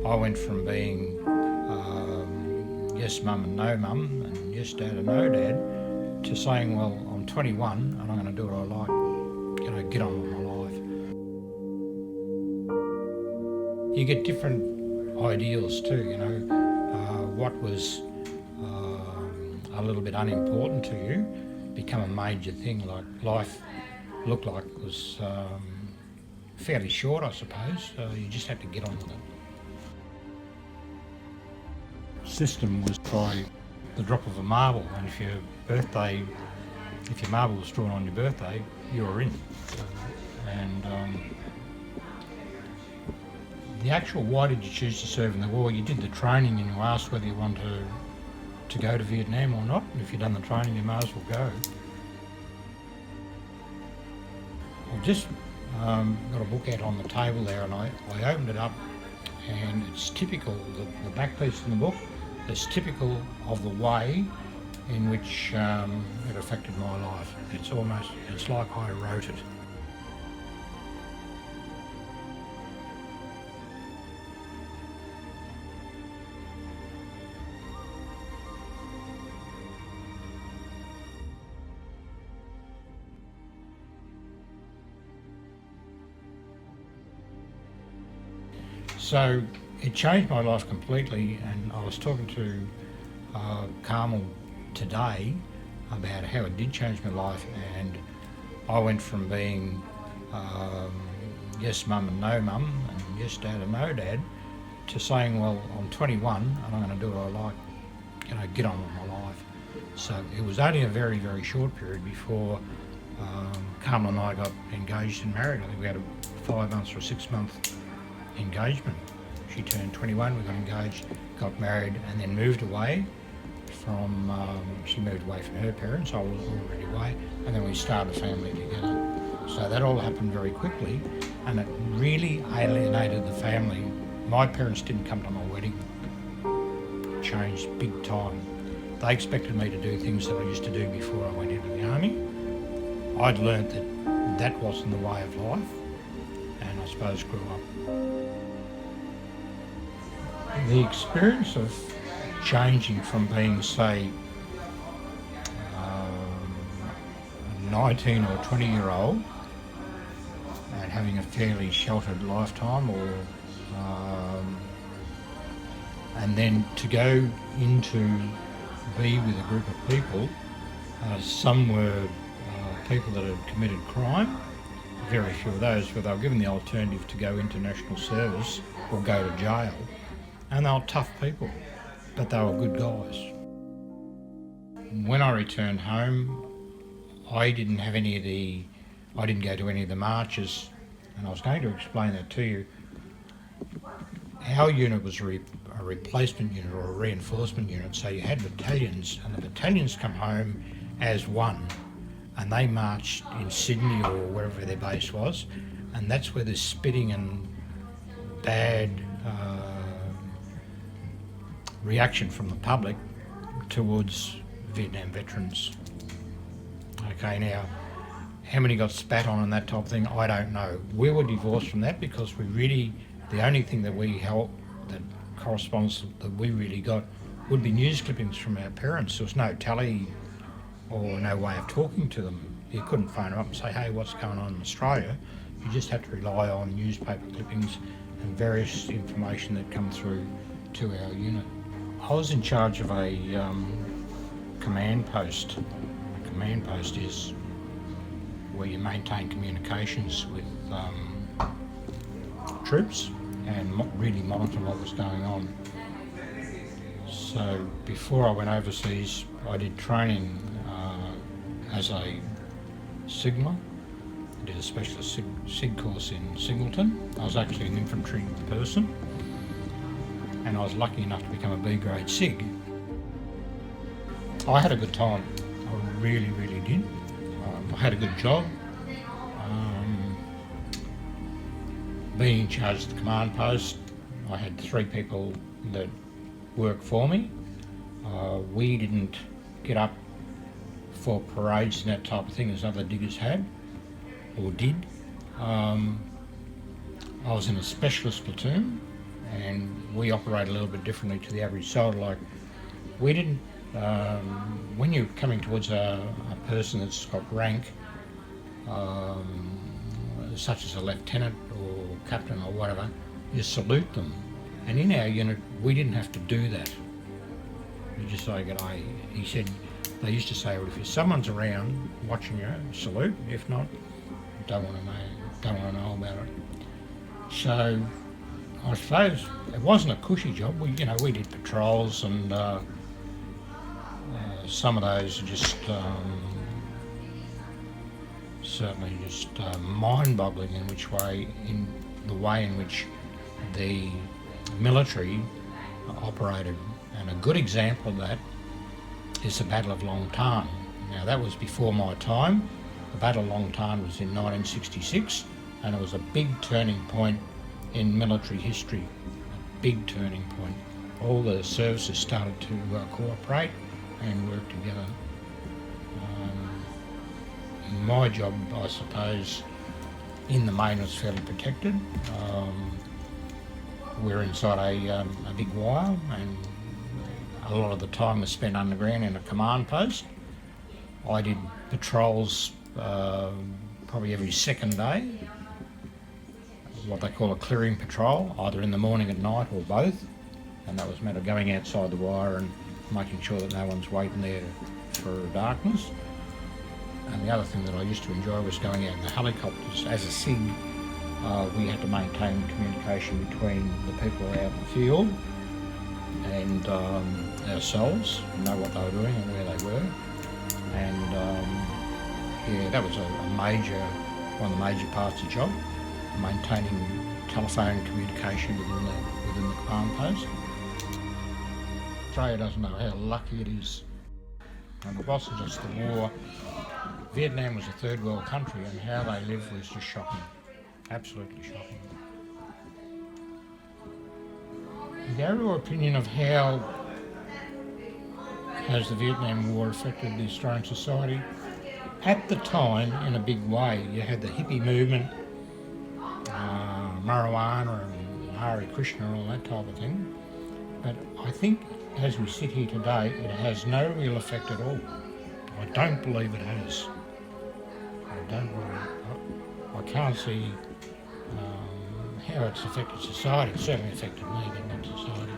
I went from being yes mum and no mum, and yes dad and no dad, to saying, well, I'm 21 and I'm going to do what I like, get on with my life. You get different ideals too, what was a little bit unimportant to you become a major thing. Like life looked like it was fairly short, I suppose. You just had to get on with it. System was by the drop of a marble, and if your marble was drawn on your birthday, you were in. And the actual why did you choose to serve in the war? You did the training and you asked whether you wanted to go to Vietnam or not. And if you've done the training, you might as well go. I've just got a book out on the table there, and I opened it up, and it's typical, the back piece in the book is typical of the way in which it affected my life. It's like I wrote it. So it changed my life completely, and I was talking to Carmel today about how it did change my life, and I went from being yes mum and no mum, and yes dad and no dad, to saying, well, I'm 21 and I'm going to do what I like, get on with my life. So it was only a very, very short period before Carmel and I got engaged and married. I think we had a 5 months or a 6 month engagement. She turned 21, we got engaged, got married, and then moved away from, she moved away from her parents, I was already away, and then we started a family together. So that all happened very quickly, and it really alienated the family. My parents didn't come to my wedding. It changed big time. They expected me to do things that I used to do before I went into the army. I'd learnt that wasn't the way of life, and I suppose grew up. The experience of changing from being, say, a 19 or 20-year-old and having a fairly sheltered lifetime, and then to go into be with a group of people, some were people that had committed crime, very few of those, but they were given the alternative to go into national service or go to jail. And they were tough people, but they were good guys. When I returned home, I didn't go to any of the marches, and I was going to explain that to you. Our unit was a replacement unit or a reinforcement unit, so you had battalions, and the battalions come home as one, and they marched in Sydney or wherever their base was, and that's where the spitting and bad reaction from the public towards Vietnam veterans. Okay, now, how many got spat on and that type of thing, I don't know. We were divorced from that because the only thing that we held, that correspondence that we really got, would be news clippings from our parents. There was no tally or no way of talking to them. You couldn't phone them up and say, hey, what's going on in Australia? You just had to rely on newspaper clippings and various information that come through to our unit. I was in charge of a command post. A command post is where you maintain communications with troops and really monitor what was going on. So before I went overseas, I did training as a signaller. I did a specialist SIG course in Singleton. I was actually an infantry person, and I was lucky enough to become a B grade SIG. I had a good time. I really, really did. I had a good job. Being in charge of the command post, I had 3 people that worked for me. We didn't get up for parades and that type of thing as other diggers had or did. I was in a specialist platoon, and we operate a little bit differently to the average soldier. Like, we didn't, when you're coming towards a person that's got rank, such as a lieutenant or captain or whatever, you salute them. And in our unit, we didn't have to do that. You just say g'day. He said, they used to say, well, if someone's around watching you, salute. If not, don't want to know about it. So I suppose it wasn't a cushy job. We did patrols, and some of those are just certainly just mind-boggling in the way in which the military operated. And a good example of that is the Battle of Long Tan. Now, that was before my time. The Battle of Long Tan was in 1966, and it was a big turning point in military history. A big turning point. All the services started to cooperate and work together. My job, I suppose, in the main was fairly protected. We're inside a big wire, and a lot of the time was spent underground in a command post. I did patrols probably every second day, what they call a clearing patrol, either in the morning, at night, or both. And that was a matter of going outside the wire and making sure that no one's waiting there for darkness. And the other thing that I used to enjoy was going out in the helicopters. As a SIG, we had to maintain communication between the people out in the field and ourselves, know what they were doing and where they were. And that was one of the major parts of the job, maintaining telephone communication within the command post. Australia doesn't know how lucky it is. And it wasn't just the war. Vietnam was a third world country, and how they lived was just shocking. Absolutely shocking. Your opinion of how has the Vietnam War affected the Australian society? At the time, in a big way, you had the hippie movement, marijuana and Hare Krishna and all that type of thing. But I think as we sit here today, it has no real effect at all. I don't believe it has. I can't see how it's affected society. It certainly affected me, but not society.